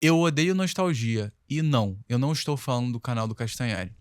Eu odeio nostalgia. E não, eu não estou falando do canal do Castanhari.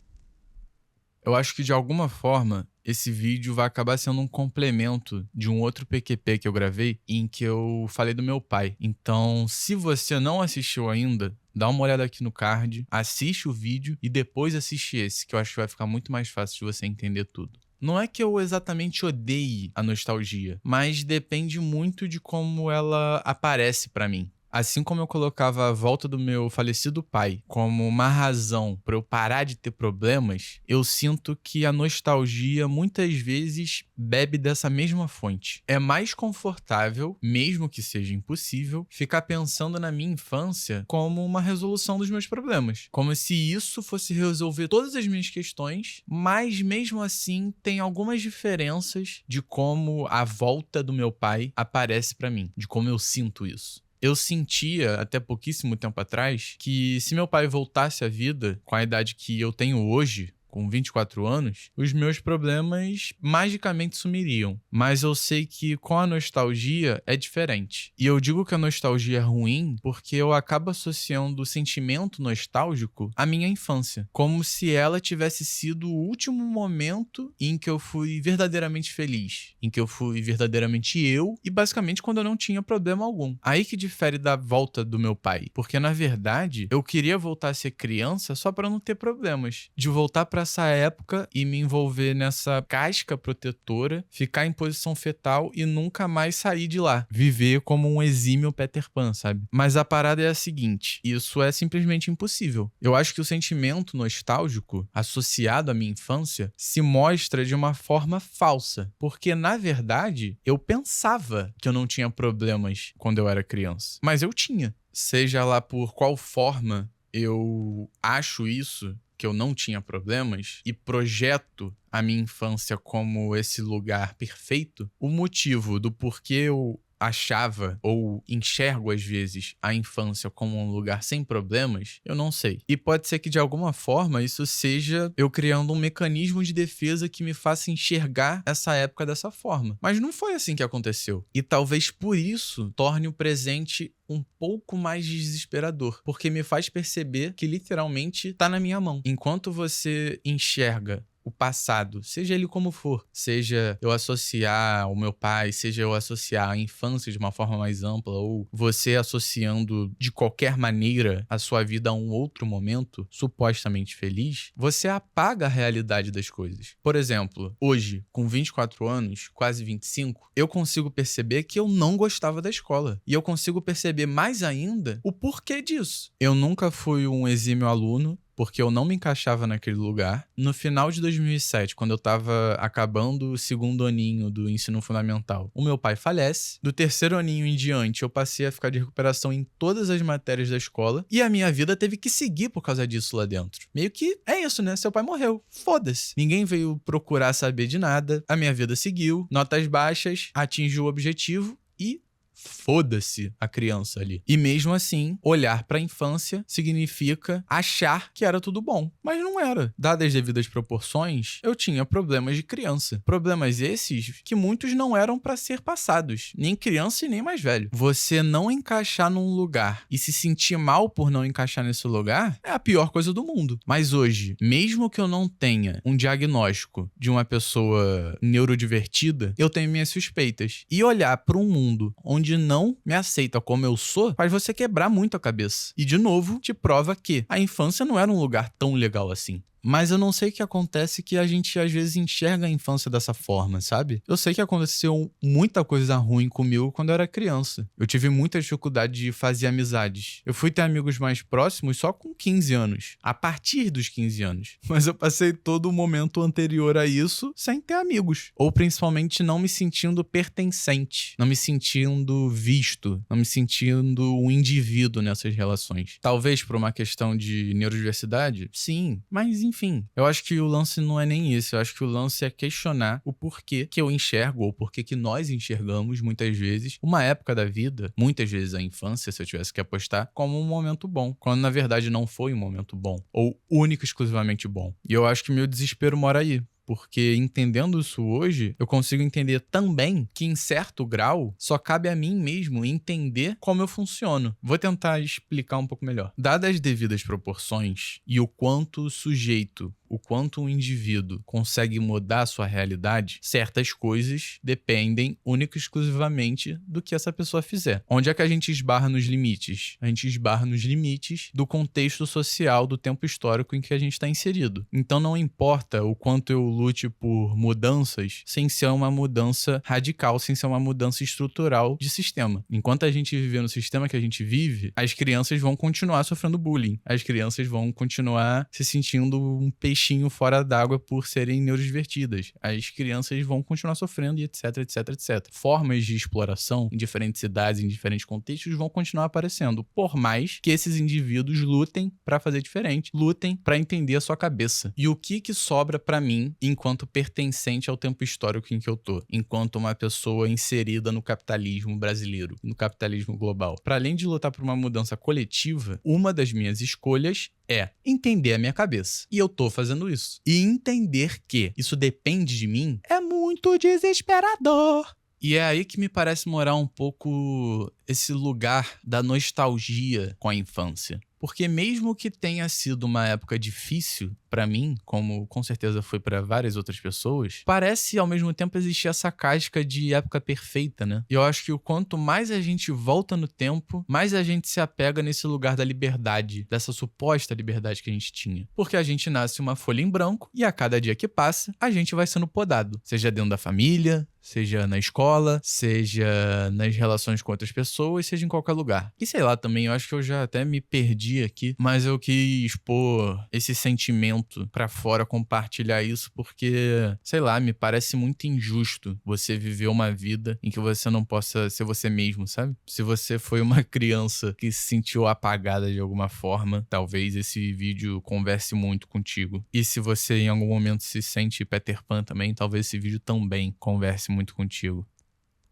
Eu acho que de alguma forma esse vídeo vai acabar sendo um complemento de um outro PQP que eu gravei em que eu falei do meu pai. Então, se você não assistiu ainda, dá uma olhada aqui no card, assiste o vídeo e depois assiste esse, que eu acho que vai ficar muito mais fácil de você entender tudo. Não é que eu exatamente odeie a nostalgia, mas depende muito de como ela aparece pra mim. Assim como eu colocava a volta do meu falecido pai como uma razão para eu parar de ter problemas, eu sinto que a nostalgia muitas vezes bebe dessa mesma fonte. É mais confortável, mesmo que seja impossível, ficar pensando na minha infância como uma resolução dos meus problemas. Como se isso fosse resolver todas as minhas questões, mas mesmo assim tem algumas diferenças de como a volta do meu pai aparece para mim, de como eu sinto isso. Eu sentia, até pouquíssimo tempo atrás, que se meu pai voltasse à vida com a idade que eu tenho hoje, com 24 anos, os meus problemas magicamente sumiriam. Mas eu sei que com a nostalgia é diferente. E eu digo que a nostalgia é ruim porque eu acabo associando o sentimento nostálgico à minha infância. Como se ela tivesse sido o último momento em que eu fui verdadeiramente feliz. Em que eu fui verdadeiramente eu e basicamente quando eu não tinha problema algum. Aí que difere da volta do meu pai. Porque na verdade eu queria voltar a ser criança só para não ter problemas. De voltar para essa época e me envolver nessa casca protetora, ficar em posição fetal e nunca mais sair de lá. Viver como um exímio Peter Pan, sabe? Mas a parada é a seguinte, isso é simplesmente impossível. Eu acho que o sentimento nostálgico associado à minha infância se mostra de uma forma falsa, porque na verdade eu pensava que eu não tinha problemas quando eu era criança, mas eu tinha. Seja lá por qual forma eu acho isso, que eu não tinha problemas, e projeto a minha infância como esse lugar perfeito, o motivo do porquê eu achava ou enxergo às vezes a infância como um lugar sem problemas, eu não sei. E pode ser que de alguma forma isso seja eu criando um mecanismo de defesa que me faça enxergar essa época dessa forma. Mas não foi assim que aconteceu. E talvez por isso torne o presente um pouco mais desesperador, porque me faz perceber que literalmente tá na minha mão. Enquanto você enxerga o passado, seja ele como for, seja eu associar o meu pai, seja eu associar a infância de uma forma mais ampla, ou você associando de qualquer maneira a sua vida a um outro momento supostamente feliz, você apaga a realidade das coisas. Por exemplo, hoje, com 24 anos, quase 25, eu consigo perceber que eu não gostava da escola. E eu consigo perceber mais ainda o porquê disso. Eu nunca fui um exímio aluno, porque eu não me encaixava naquele lugar. No final de 2007, quando eu tava acabando o segundo aninho do ensino fundamental, o meu pai falece. Do terceiro aninho em diante, eu passei a ficar de recuperação em todas as matérias da escola. E a minha vida teve que seguir por causa disso lá dentro. Meio que é isso, né? Seu pai morreu. Foda-se. Ninguém veio procurar saber de nada. A minha vida seguiu. Notas baixas, atingi o objetivo e foda-se a criança ali. E mesmo assim, olhar pra infância significa achar que era tudo bom. Mas não era. Dadas as devidas proporções, eu tinha problemas de criança. Problemas esses que muitos não eram pra ser passados. Nem criança e nem mais velho. Você não encaixar num lugar e se sentir mal por não encaixar nesse lugar é a pior coisa do mundo. Mas hoje, mesmo que eu não tenha um diagnóstico de uma pessoa neurodivertida, eu tenho minhas suspeitas. E olhar pra um mundo onde não me aceita como eu sou, faz você quebrar muito a cabeça. E de novo, te prova que a infância não era um lugar tão legal assim. Mas eu não sei o que acontece que a gente às vezes enxerga a infância dessa forma, sabe? Eu sei que aconteceu muita coisa ruim comigo quando eu era criança. Eu tive muita dificuldade de fazer amizades. Eu fui ter amigos mais próximos só com 15 anos. A partir dos 15 anos. Mas eu passei todo o momento anterior a isso sem ter amigos. Ou principalmente não me sentindo pertencente. Não me sentindo visto. Não me sentindo um indivíduo nessas relações. Talvez por uma questão de neurodiversidade? Sim. Mas enfim, eu acho que o lance não é nem isso. Eu acho que o lance é questionar o porquê que eu enxergo, ou porquê que nós enxergamos, muitas vezes, uma época da vida, muitas vezes a infância, se eu tivesse que apostar, como um momento bom, quando na verdade não foi um momento bom, ou único e exclusivamente bom. E eu acho que meu desespero mora aí. porque entendendo isso hoje, eu consigo entender também que em certo grau só cabe a mim mesmo entender como eu funciono. Vou tentar explicar um pouco melhor. Dadas as devidas proporções e o quanto o sujeito, o quanto um indivíduo consegue mudar a sua realidade, certas coisas dependem única e exclusivamente do que essa pessoa fizer. Onde é que a gente esbarra nos limites? A gente esbarra nos limites do contexto social, do tempo histórico em que a gente está inserido. Então não importa o quanto eu lute por mudanças sem ser uma mudança radical, sem ser uma mudança estrutural de sistema. Enquanto a gente viver no sistema que a gente vive, as crianças vão continuar sofrendo bullying. As crianças vão continuar se sentindo um peixinho fora d'água por serem neurodivertidas. As crianças vão continuar sofrendo e etc, etc, etc. Formas de exploração em diferentes cidades, em diferentes contextos vão continuar aparecendo, por mais que esses indivíduos lutem para fazer diferente, lutem para entender a sua cabeça. E o que sobra para mim enquanto pertencente ao tempo histórico em que eu tô, enquanto uma pessoa inserida no capitalismo brasileiro, no capitalismo global? Para além de lutar por uma mudança coletiva, uma das minhas escolhas é entender a minha cabeça. E eu tô fazendo isso. E entender que isso depende de mim é muito desesperador. E é aí que me parece morar um pouco esse lugar da nostalgia com a infância. Porque mesmo que tenha sido uma época difícil pra mim, como com certeza foi pra várias outras pessoas, parece ao mesmo tempo existir essa casca de época perfeita, né? E eu acho que o quanto mais a gente volta no tempo, mais a gente se apega nesse lugar da liberdade, dessa suposta liberdade que a gente tinha. Porque a gente nasce uma folha em branco e a cada dia que passa, a gente vai sendo podado. Seja dentro da família, seja na escola, seja nas relações com outras pessoas, seja em qualquer lugar. E sei lá também, eu acho que eu já até me perdi aqui, mas eu quis pôr esse sentimento pra fora, compartilhar isso, porque, sei lá, me parece muito injusto você viver uma vida em que você não possa ser você mesmo, sabe? Se você foi uma criança que se sentiu apagada de alguma forma, talvez esse vídeo converse muito contigo. E se você em algum momento se sente Peter Pan também, talvez esse vídeo também converse muito contigo.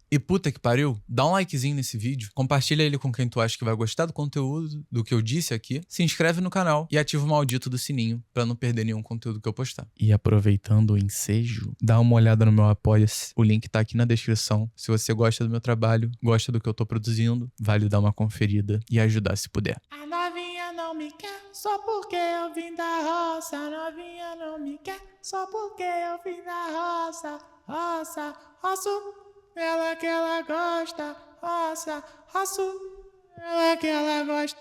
E puta que pariu, dá um likezinho nesse vídeo, compartilha ele com quem tu acha que vai gostar do conteúdo, do que eu disse aqui, se inscreve no canal e ativa o maldito do sininho pra não perder nenhum conteúdo que eu postar. E aproveitando o ensejo, dá uma olhada no meu Apoia-se, o link tá aqui na descrição. Se você gosta do meu trabalho, gosta do que eu tô produzindo, vale dar uma conferida e ajudar se puder. A novinha não me quer só porque eu vim da roça. A novinha não me quer só porque eu vim da roça. Roça, roço, ela que ela gosta. Roça, roço, ela que ela gosta.